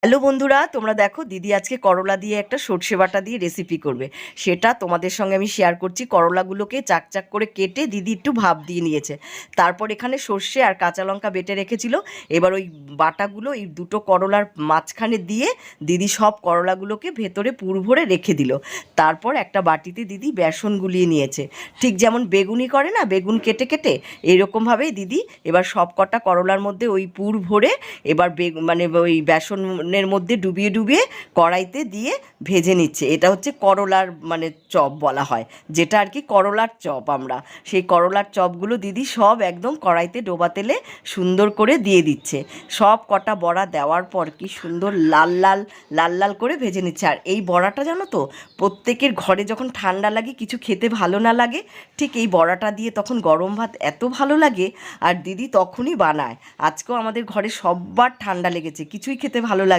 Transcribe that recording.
Hello বন্ধুরা, তোমরা দেখো দিদি আজকে করলা দিয়ে একটা সর্ষে বাটা দিয়ে রেসিপি করবে। সেটা তোমাদের সঙ্গে আমি শেয়ার করছি। করলাগুলোকে চাক চাক করে কেটে দিদি একটু ভাপ দিয়ে নিয়েছে। তারপর এখানে সর্ষে আর কাঁচা লঙ্কা বেটে রেখেছিল। এবার ওই বাটাগুলো এই দুটো করলার মাঝখানে দিয়ে দিদি সব করলাগুলোকে ভেতরে পুর ভরে রেখে দিল। তারপর একটা বাটিতে দিদি বেসন গুলিয়ে নিয়েছে, ঠিক যেমন বেগুনি করে না, বেগুন কেটে কেটে এইরকমভাবেই দিদি এবার সব কটা করলার মধ্যে ওই পুর ভরে এবার মানে ওই বেসনের মধ্যে ডুবিয়ে ডুবিয়ে কড়াইতে দিয়ে ভেজে নিচ্ছে। এটা হচ্ছে করলার মানে চপ বলা হয়, যেটা আর কি করলার চপ। আমরা সেই করলার চপগুলো দিদি সব একদম কড়াইতে ডোবা তেলে সুন্দর করে দিয়ে দিচ্ছে। সব কটা বড়া দেওয়ার পর কি সুন্দর লাল লাল লাল লাল করে ভেজে নিচ্ছে। আর এই বড়াটা জানো তো, প্রত্যেকের ঘরে যখন ঠান্ডা লাগে, কিছু খেতে ভালো না লাগে, ঠিক এই বড়াটা দিয়ে তখন গরম ভাত এত ভালো লাগে। আর দিদি তখনই বানায়। আজকেও আমাদের ঘরে সবার ঠান্ডা লেগেছে, কিছুই খেতে ভালো লাগে।